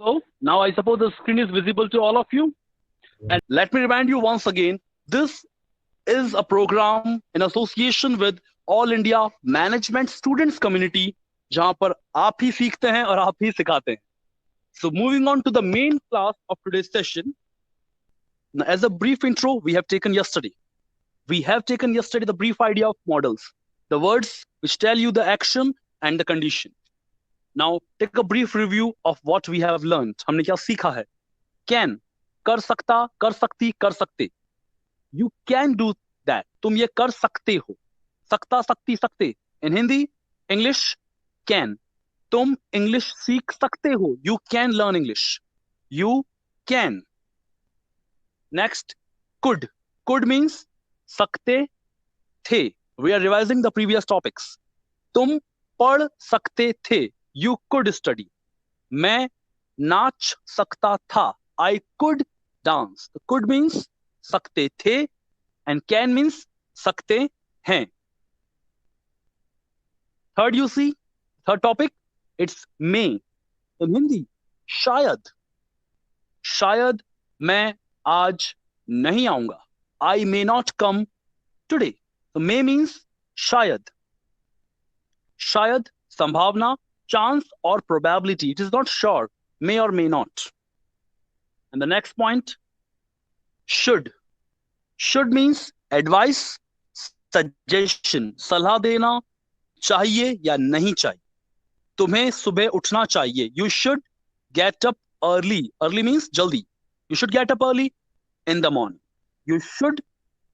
So now I suppose the screen is visible to all of you. And let me remind you once again, this is a program in association with All India Management Students Community, जहां पर आप ही सीखते हैं और आप ही सिखाते हैं. So moving on to the main class of today's session. Now, as a brief intro, we have taken yesterday the brief idea of models, the words which tell you the action and the condition. Now take a brief review of what we have learned. हमने क्या सीखा है? Can, कर सकता, कर सकती, कर सकते. You can do that. तुम ये कर सकते हो. सकता, सकती, सकते. In Hindi, English, can. तुम English सीख सकते हो. You can learn English. You can. Next, could. Could means सकते थे. We are revising the previous topics. तुम पढ़ सकते थे. You could study. मैं नाच सकता था. I could dance. The could means सकते थे and can means सकते हैं. Third topic, it's may. In Hindi, शायद. शायद मैं आज नहीं आऊंगा. I may not come today. So may means शायद. शायद संभावना, chance or probability. It is not sure, may or may not. And the next point, should. Should means advice, suggestion. सलाह देना, चाहिए या नहीं चाहिए. तुम्हें सुबह उठना चाहिए. You should get up early. Early means jaldi. You should get up early in the morning. You should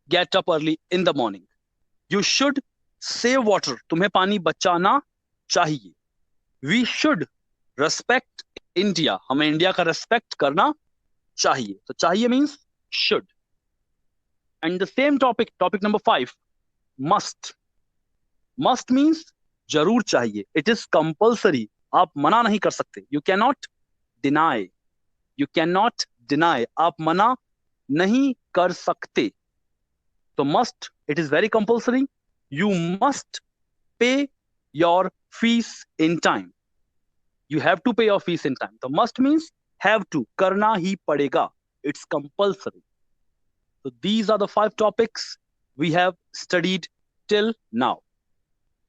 get up early in the morning. You should save water. तुम्हें पानी बचाना चाहिए. We should respect India. हमें India का respect करना चाहिए. So चाहिए means should. And the same topic number 5, must. Must means जरूर चाहिए. It is compulsory. आप मना नहीं कर सकते. You cannot deny. You cannot deny. आप मना नहीं कर सकते. So must, it is very compulsory. You must pay your fees in time. You have to pay your fees in time. So must means have to. करना ही पड़ेगा. It's compulsory. So these are the 5 topics we have studied till now.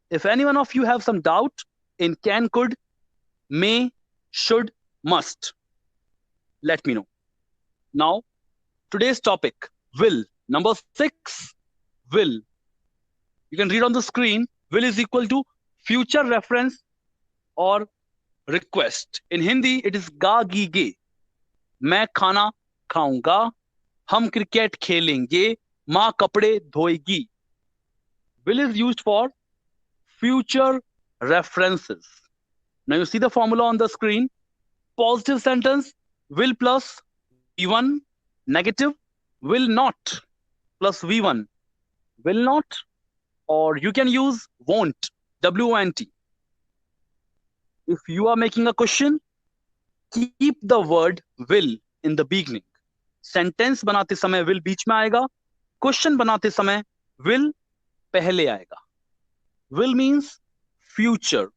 If any one of you have some doubt in can, could, may, should, must, let me know. Now, today's topic, will. Number 6, will. You can read on the screen, will is equal to future reference or request. In Hindi, it is ga gi ge. मैं खाना खाऊंगा. हम cricket खेलेंगे. माँ कपड़े धोएगी. Will is used for future references. Now you see the formula on the screen. Positive sentence, will plus V1. Negative, will not plus V1. Will not, or you can use won't, W-O-N-T. If you are making a question, keep the word will in the beginning. Sentence बनाते समय will बीच में आएगा. Question बनाते समय will पहले आएगा. Will means future.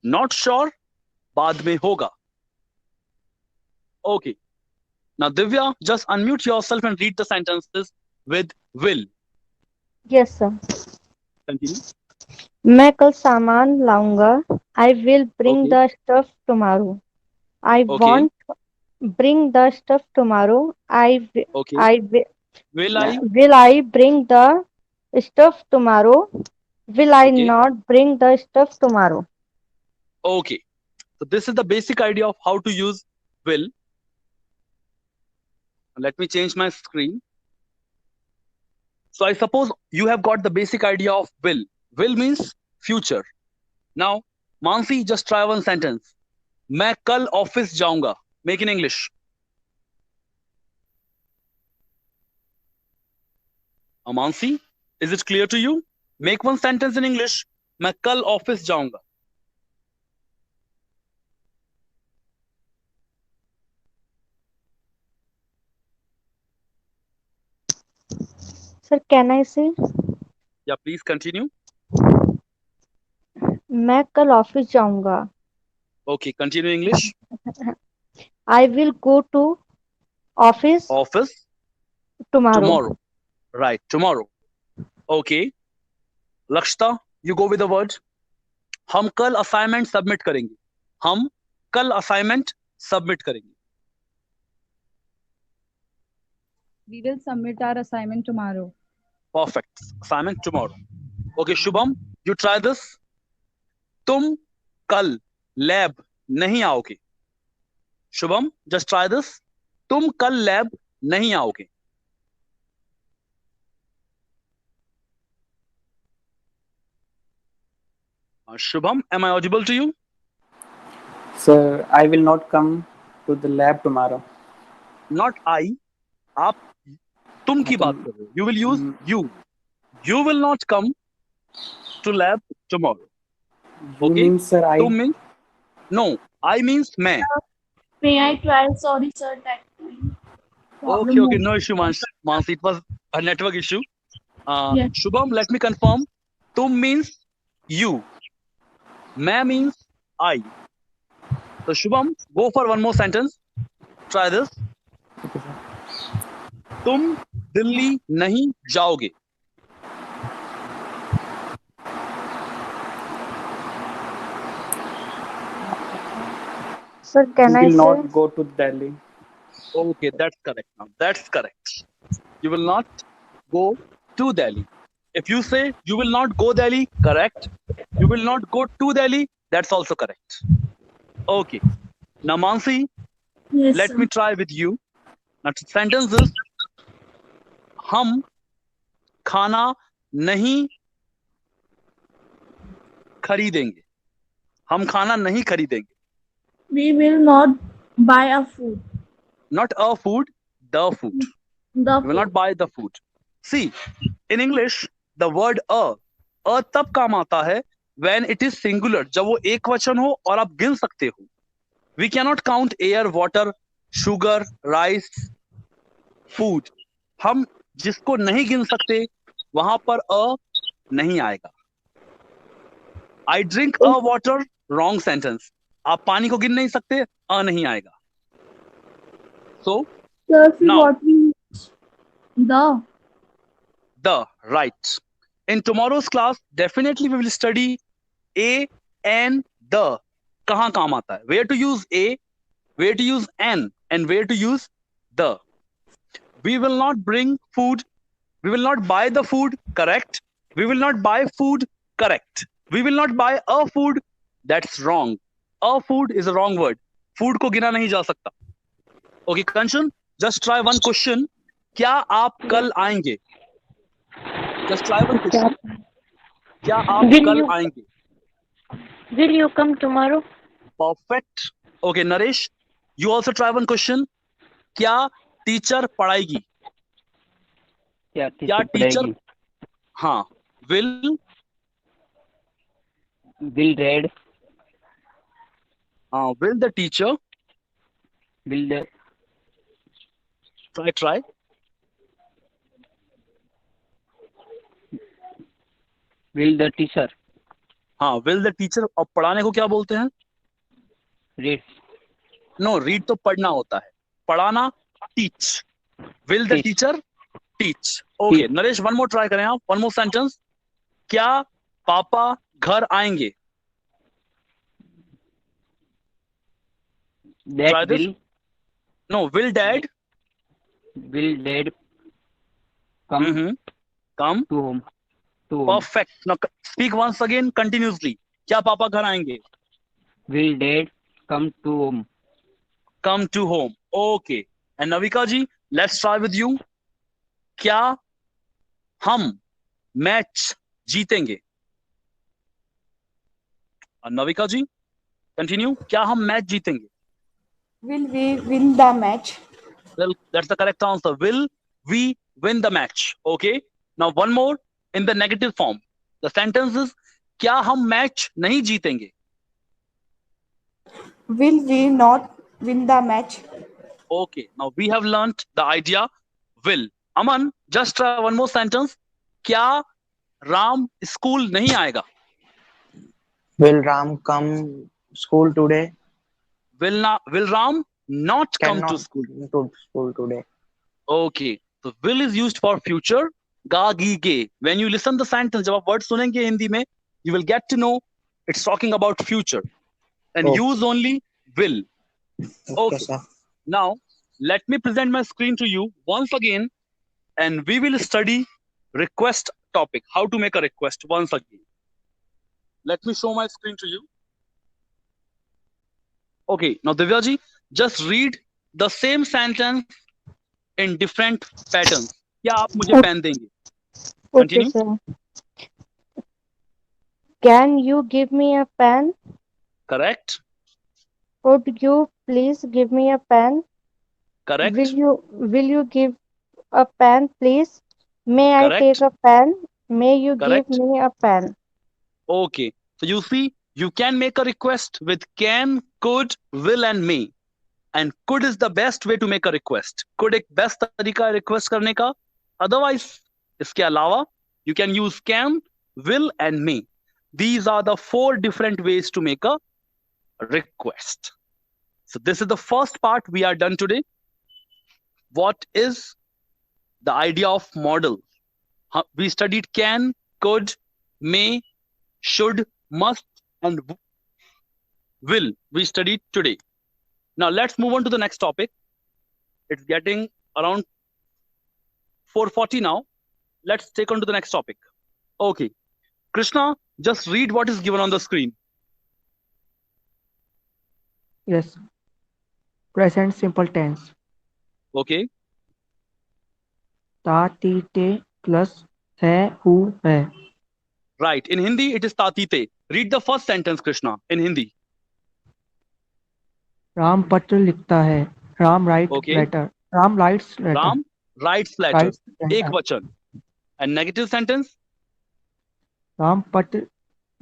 Not sure, बाद में होगा. Okay. Now Divya, just unmute yourself and read the sentences with will. Yes, sir. Continue. मैं कल सामान लाऊंगा. I will bring Okay. the stuff tomorrow. I Okay. won't bring the stuff tomorrow. Okay. I Will I? will I bring the stuff tomorrow? Will I Okay. not bring the stuff tomorrow? Okay. So this is the basic idea of how to use will. Let me change my screen. So I suppose you have got the basic idea of will. Will means future. Now, Mansi, just try one sentence. मैं कल office जाऊंगा. Make in English. Mansi, is it clear to you? Make one sentence in English. मैं कल office जाऊंगा. Sir, can I say? Yeah, please continue. मैं कल office जाऊंगा. Okay, continue English. I will go to office Office tomorrow. tomorrow. Right, tomorrow. Okay. Lakshta, you go with the word. हम कल assignment submit करेंगे. हम कल assignment submit करेंगे. We will submit our assignment tomorrow. Perfect. Assignment tomorrow. Okay, Shubham, you try this. तुम कल lab नहीं आओगे. Shubham, just try this. तुम कल लैब नहीं आओगे. Shubham, am I audible to you? Sir, I will not come to the lab tomorrow. Not I. आप तुम की बात कर रहे हो. You will use you. You will not come to lab tomorrow. You Okay. mean, sir, I. तुम means no. I means मैं. May I try? Sorry, sir. That time. Okay, okay, no issue, Mansi. It was a network issue. Yes. Shubham, let me confirm. Tum means you. मैं means I. So Shubham, go for one more sentence. Try this. Okay, sir. तुम दिल्ली नहीं जाओगे. Sir, can You I will say? not go to Delhi. Okay, that's correct now. That's correct. You will not go to Delhi. If you say you will not go Delhi, correct. You will not go to Delhi, that's also correct. Okay. Now, Mansi, Yes, let sir. me try with you. Now, sentence is हम खाना नहीं खरीदेंगे. हम खाना नहीं खरीदेंगे. We will not buy a food. Not a food, the food. The You will not buy the food. See, in English, the word a तब काम आता है when it is singular, जब वो एक वचन हो और आप गिन सकते हो. We cannot count air, water, sugar, rice, food. हम जिसको नहीं गिन सकते वहां पर a नहीं आएगा. I drink a water, wrong sentence. आप पानी को गिन नहीं सकते, a नहीं आएगा. So, Sir, now what we the right. In tomorrow's class, definitely we will study a and the. कहाँ काम आता है? Where to use a, where to use an, and where to use the. We will not bring food. We will not buy the food. Correct. We will not buy food. Correct. We will not buy a food. That's wrong. A food is a wrong word. Food को गिना नहीं जा सकता. Okay, Kanchan, just try one question. क्या आप कल आएंगे? Just try one question. क्या आप कल आएंगे? Will you come tomorrow? Perfect. Okay, Naresh, you also try one question. क्या टीचर पढ़ाएगी? क्या क्या टीचर टीचर पढ़ाएगी? हाँ will read. will the teacher Will the try will the teacher हाँ will the teacher और पढ़ाने को क्या बोलते हैं? read? No, read तो पढ़ना होता है. पढ़ाना teach. Will the Teach. teacher teach? Okay, Teach. Naresh one more try करें आप. One more sentence. क्या पापा घर आएंगे? That Try this. will No, will dad come come to home. Perfect. Now speak once again continuously. क्या पापा घर आएंगे? Will dad come to home? Come to home. Okay. And Navika ji, let's try with you. क्या हम match जीतेंगे? Navika ji, continue. क्या हम match जीतेंगे? Will we win the match? Well, that's the correct answer. Will we win the match? Okay. Now one more in the negative form. The sentence is क्या हम match नहीं जीतेंगे? Will we not win the match? Okay. Now we have learnt the idea will. Aman, just try one more sentence. क्या Ram school नहीं आएगा? Will Ram come school today? Will Ram not come to Cannot school. to school today. Okay, so will is used for future. Ga, gi, ge. When you listen the sentence, जब आप word सुनेंगे हिंदी में, you will get to know it's talking about future. And Oh. use only will. Okay, sir. Now, let me present my screen to you once again, and we will study request topic. How to make a request once again. Let me show my screen to you. Okay, now Divyaji, just read the same sentence in different patterns. क्या आप मुझे pen देंगे? Okay, Continue. sir. Can you give me a pen? Correct. Could you please give me a pen? Correct. Will you give a pen, please? May I Correct. take a pen? May you Correct. give me a pen? Okay. So you see, you can make a request with can, could, will, and may. And could is the best way to make a request. Could एक best तरीका है request करने का. Otherwise, इसके अलावा, you can use can, will, and may. These are the 4 different ways to make a request. So this is the first part we are done today. What is the idea of model? We studied can, could, may, should, must, and will. We studied today. Now let's move on to the next topic. It's getting around 4:40 now. Let's take on to the next topic. Okay. Krishna, just read what is given on the screen. Yes. Present simple tense. Okay. ता ती ते plus है who है. Right. In Hindi, it is tatite. Read the first sentence, Krishna, in Hindi. Ram पत्र लिखता है. Ram write Okay. letter. Ram writes letter. Ram writes letter. Writes letter. Ek vachan. And negative sentence? Ram पत्र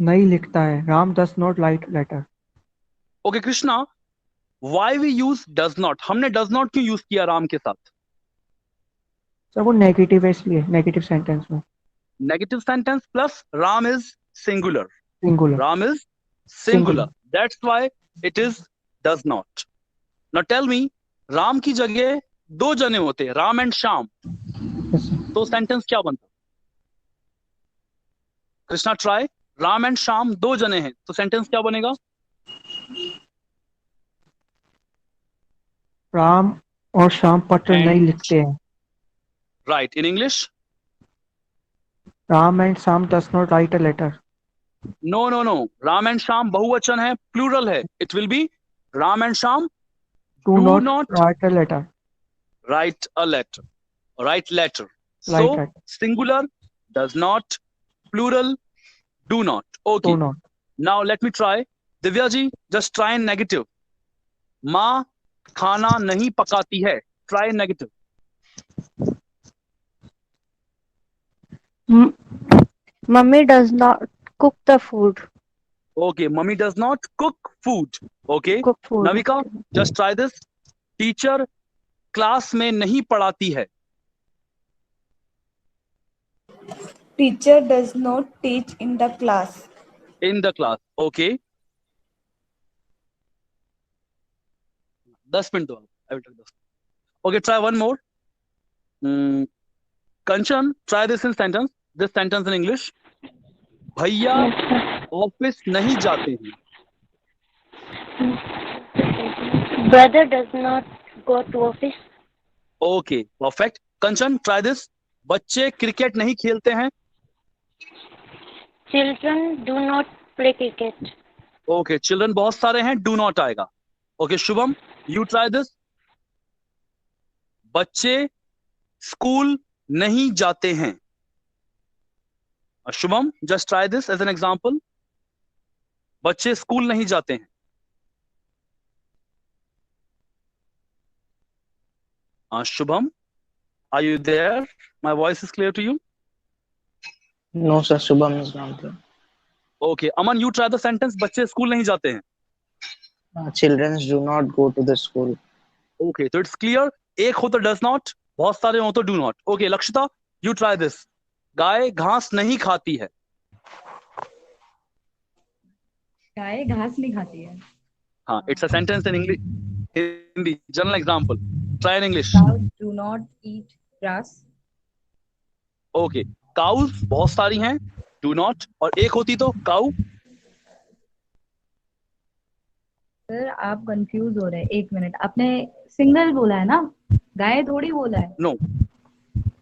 नहीं लिखता है. Ram does not write letter. Okay, Krishna, why we use does not? हमने does not क्यों use किया राम के साथ? Sir वो नेगेटिव है इसलिए नेगेटिव सेंटेंस में. Negative sentence plus Ram is singular. Singular. Ram is singular. That's why it is does not. Now tell me, Ram की जगह 2 जने होते, Ram and Shyam, Yes, sir. तो सेंटेंस क्या बनता? कृष्णा ट्राई. राम एंड श्याम 2 जने हैं, तो सेंटेंस क्या बनेगा? राम और श्याम पत्र And- नहीं लिखते हैं. Right. In English? Ram and Shyam does not write a letter. No, no, no. Ram and Shyam बहुवचन है, प्लूरल है. It will be Ram and Shyam Do Do not not write a letter. write a letter. Write letter. So Write letter. singular does not, plural do not. Okay. Do not. Now let me try. Divya ji, just try in negative. माँ खाना नहीं पकाती है. Try in negative. Mummy does not cook the food. Okay. Mummy does not cook food. Okay. Cook food. Navika, just try this. Teacher class में नहीं पढ़ाती है. Teacher does not teach in the class. In the class. Okay. 10 minutes दो. I will take 10. Okay, try one more. Kanchan, try this in sentence. This sentence in English. भैया office नहीं जाते हैं. Brother does not go to office. Okay, perfect. Kanchan, try this. बच्चे cricket नहीं खेलते हैं. Children do not play cricket. Okay, children बहुत सारे हैं. Do not आएगा. Okay, Shubham, you try this. बच्चे स्कूल नहीं जाते हैं. Shubham, just try this as an example. बच्चे स्कूल नहीं जाते हैं. Shubham, are you there? My voice is clear to you? No, sir. Shubham is not there. Okay, Aman, you try the sentence. बच्चे school नहीं जाते हैं. Children do not go to the school. Okay, so it's clear. एक हो तो does not, बहुत सारे हो तो do not. Okay, Lakshita, you try this. गाय घास नहीं खाती है. गाय घास नहीं खाती है. हाँ, it's a sentence in English. Hindi. General example. Try in English. Cows do not eat grass. Okay. Cows बहुत सारी हैं. Do not. और एक होती तो cow. सर आप कंफ्यूज हो रहे हैं, एक मिनट, आपने सिंगल बोला है ना, गाय थोड़ी बोला है। No.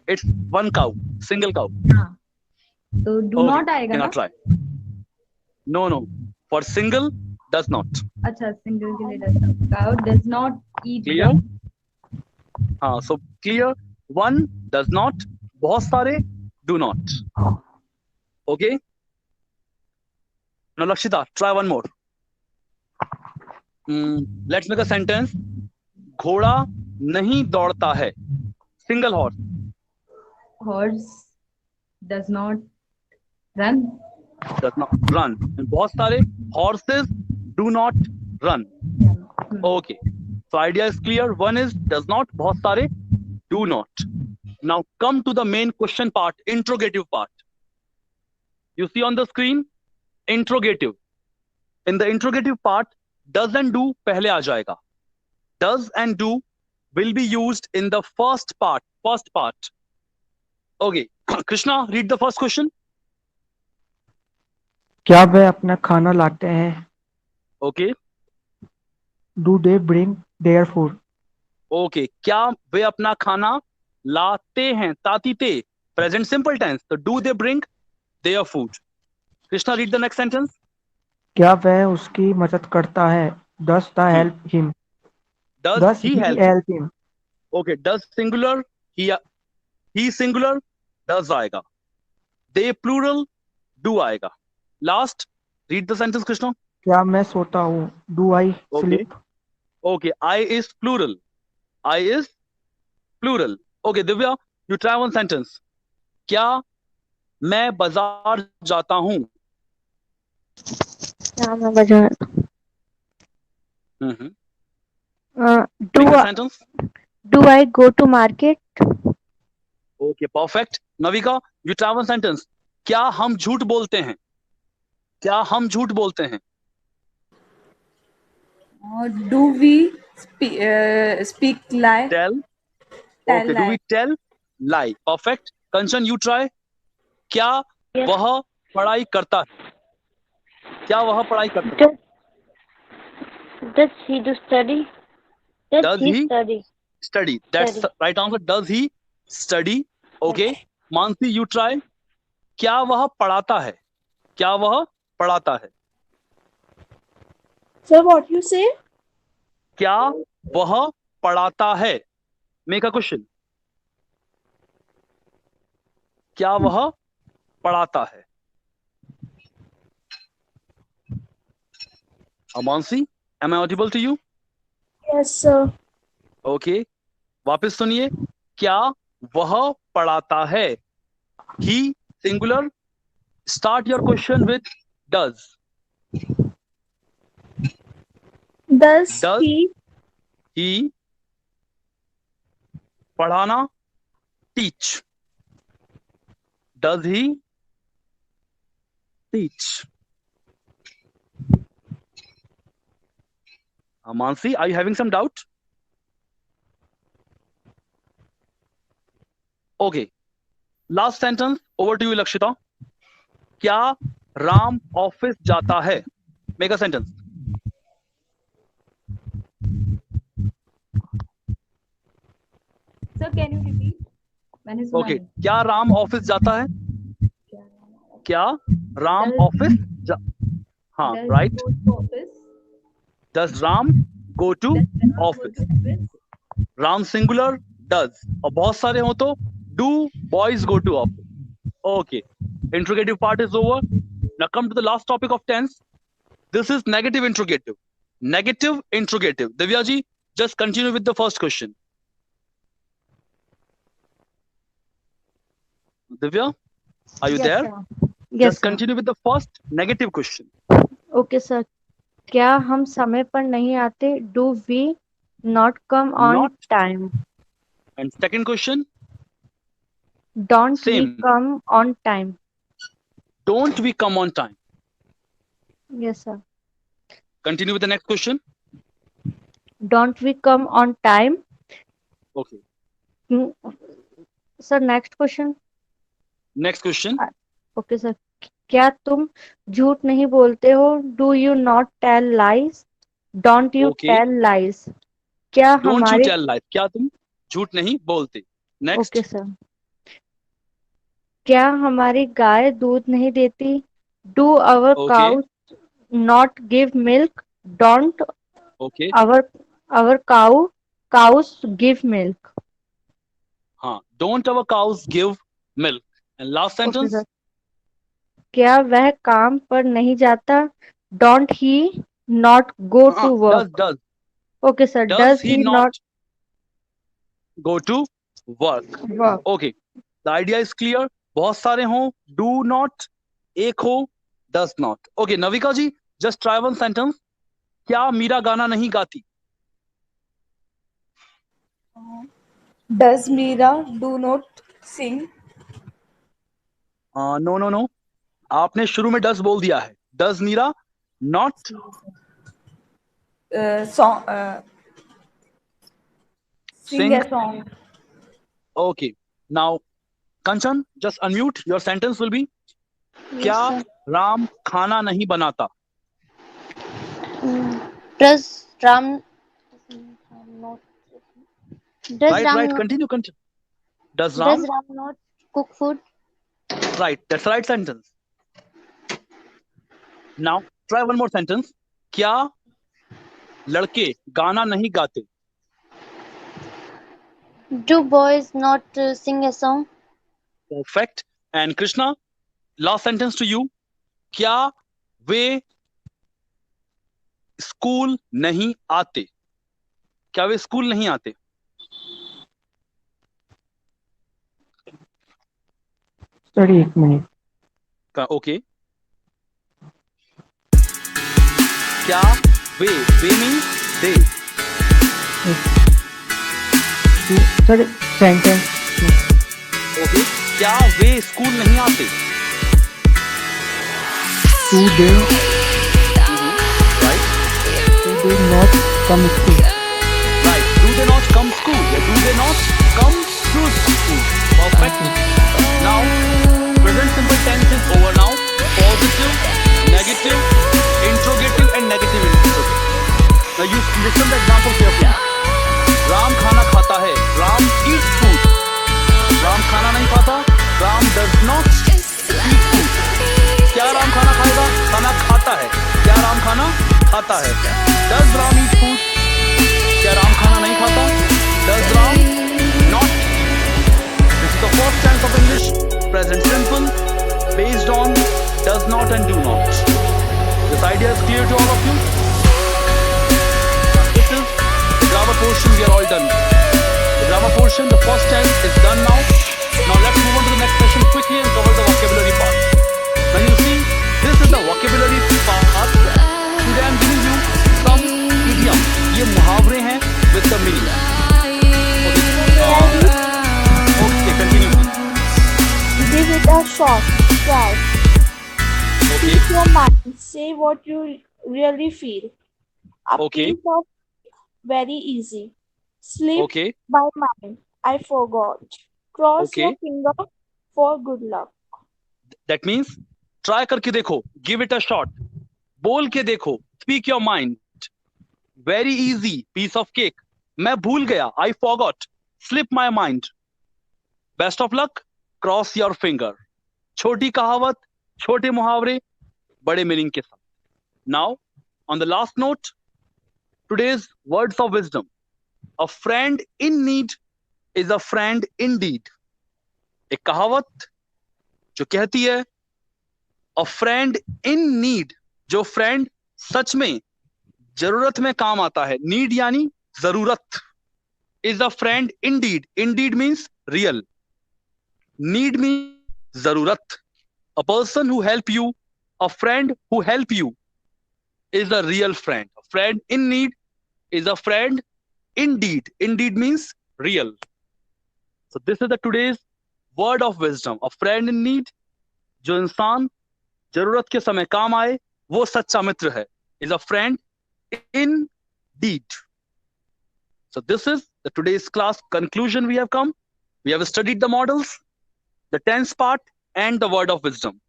It's one cow. Single cow. हाँ, तो डू Okay. नॉट आएगा ना। Cannot try. No, no. For single, does not. अच्छा, सिंगल के लिए does not, cow does not eat Clear? Grass. So clear. One does not. बहुत सारे do not. Okay. Now Lakshita, try one more. Let's make a sentence. घोड़ा नहीं दौड़ता है. Single horse. Horse does not run. Does not run. And बहुत सारे horses do not run. Okay. So idea is clear. One is does not. बहुत सारे do not. Now come to the main question part, interrogative part. You see on the screen, interrogative. In the interrogative part, does and do पहले आ जाएगा. Does and do will be used in the first part. Okay. Krishna, read the first question. क्या वे अपना खाना लाते हैं? Okay. Do they bring their food? Okay. क्या वे अपना खाना लाते हैं? तातीते. Present simple tense. So do they bring their food? Krishna, read the next sentence. क्या वह उसकी मदद करता है? Does the help him? Does he help? help him? Okay. Does singular. He singular. Does आएगा. They plural. Do आएगा. Last. Read the sentence, Krishna. क्या मैं सोता हूँ? Do I Okay. sleep? Okay. I is plural. I is plural. Okay. Divya, you try one sentence. क्या मैं बाजार जाता हूँ? क्या मैं बाजार Mm-hmm. do Make a sentence. do I go to market? Okay, perfect. Navika, you try one sentence. क्या हम झूठ बोलते हैं? क्या हम झूठ बोलते हैं? Do we speak lie? Tell. Tell Okay, do lie. we tell? Lie. Perfect. Kanchan, you try. क्या Yes. वह पढ़ाई करता है? क्या वह पढ़ाई करता है? Does he do study? Does he study? Study. That's Study. the right answer. Does he study? Okay. Mansi, you try. क्या वह पढ़ाता है? क्या वह पढ़ाता है? Sir, what you say? क्या वह पढ़ाता है? Make a question. क्या वह पढ़ाता है? Amansi, am I audible to you? Yes, sir. Okay. वापस सुनिए. क्या वह पढ़ाता है? He singular. Start your question with does. Does Does he पढ़ाना teach? Does he teach? Mansi, are you having some doubt? Okay. Last sentence. Over to you, Lakshita. क्या Ram office जाता है? Make a sentence. Sir can you repeat, मैंने सुना Okay. नहीं। क्या Ram office जाता है? क्या राम Does- ऑफिस हाँ, Does right. go to office? Does Ram go to Does Ram go office? to office? Ram singular does. और बहुत सारे हो तो do boys go to office? Okay. Interrogative part is over. Now come to the last topic of tense. This is negative interrogative. Negative interrogative. Divya ji, just continue with the first question. Divya, are you there? Yes, Just sir. continue with the first negative question. Okay, sir. क्या हम समय पर नहीं आते? Do we not come on Not. time? And second question, Don't Same. we come on time? don't we come on time? Yes, sir. Continue with the next question. Don't we come on time? Okay. Sir, next question. Next question. Okay, sir. क्या तुम झूठ नहीं बोलते हो? Do you not tell lies? Don't you Okay. tell lies? क्या Don't you हमारी tell lies? क्या तुम झूठ नहीं बोलते? Next. ओके सर, क्या हमारी गाय दूध नहीं देती? Do our Okay. cows not give milk? Don't Okay. our cows give milk? हाँ. Don't our cows give milk? And last okay sentence. Sir, क्या वह काम पर नहीं जाता? Don't he not go to work? Does okay sir, does does he he not not go to work? work? Okay. The idea is clear. बहुत सारे हों, do not, एक हो, does not. Okay, Navika ji, just try one sentence. क्या मीरा गाना नहीं गाती? Does Meera do not sing? No. आपने शुरू में does बोल दिया है. Does Meera not Song. Sing sing? a song. Okay. Now, Kanchan, just unmute. Your sentence will be Yes, क्या sir. राम खाना नहीं बनाता? Does Ram not? Does Ram Right. not? Continue. Does Does Ram? Ram not cook food? Right. That's the right sentence. Now, try one more sentence. क्या लड़के गाना नहीं गाते? Do boys not sing a song? Perfect. And Krishna, last sentence to you. क्या वे school नहीं आते? क्या वे स्कूल नहीं आते? Sir 1 minute. ओके। क्या वे means they? Sir sentence. Okay. क्या वे स्कूल नहीं आते? Do they right. Not come school. Right. Do they not come school? Yeah, do they not come to school? Perfect. Now, present simple tense is over now. Positive, negative, interrogative and negative interrogative. Now you listen the example carefully. Ram खाना खाता है. Ram eats food. Ram खाना नहीं खाता. Ram does not eat food. क्या राम खाना खाएगा? खाना खाता है. क्या राम खाना खाता है? Does Ram eat food? क्या राम खाना नहीं खाता? Does Ram not? This is the first tense of English, present simple, based on does not and do not. This idea is clear to all of you? This is the grammar portion. We are all done. The grammar portion, the first tense is done now. Now let's move on to the next session quickly and cover the vocabulary part. Now you see, this is the vocabulary part. Today I am giving you some idioms. ये मुहावरे हैं with the meaning. Okay, continue please. Give it a shot. Try. Okay. Speak your mind. Say what you really feel. A Okay. piece of very easy. Sleep Okay. by mind. I forgot. Cross Okay. your finger for good luck. That means try करके देखो. Give it a shot. बोल के देखो. Speak your mind. Very easy. Piece of cake. मैं भूल गया. I forgot. Slip my mind. Best of luck. Cross your finger. छोटी कहावत, छोटे मुहावरे, बड़े मीनिंग के साथ. Now, on the last note, today's words of wisdom. A friend in need is a friend indeed. एक कहावत जो कहती है a friend in need, जो फ्रेंड सच में जरूरत में काम आता है. नीड यानी जरूरत. is a friend indeed. Indeed means real. Need means जरूरत. A person who help you, a friend who help you is a real friend. A friend in need is a friend indeed. Indeed means real. So this is the today's word of wisdom. A friend in need, जो इंसान जरूरत के समय काम आए, वो सच्चा मित्र है. Is a friend indeed. So this is the today's class conclusion. We have come. We have studied the models, the tense part, and the word of wisdom.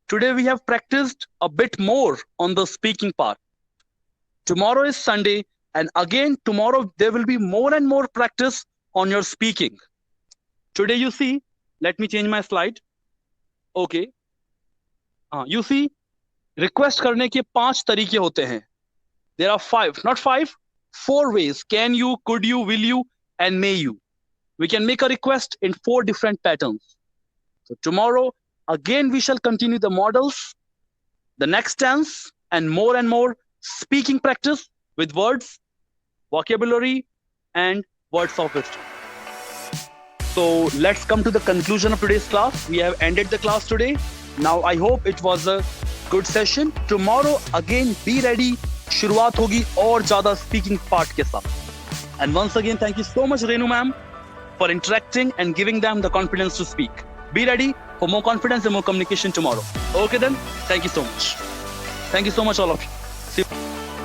Today we have practiced a bit more on the speaking part. Tomorrow is Sunday, and again tomorrow there will be more and more practice on your speaking. Today you see, let me change my slide. Okay. You see, request करने के 5 तरीके होते हैं. There are 5, not 5, 4 ways. Can you, could you, will you, and may you. We can make a request in 4 different patterns. So tomorrow, again, we shall continue the models, the next tense, and more speaking practice with words, vocabulary, and words of wisdom. So let's come to the conclusion of today's class. We have ended the class today. Now I hope it was a good session. Tomorrow again be ready. शुरुआत होगी और ज्यादा speaking part के साथ. And once again, thank you so much, Renu ma'am, for interacting and giving them the confidence to speak. Be ready for more confidence and more communication tomorrow. Okay then, thank you so much. Thank you so much, all of you. See you.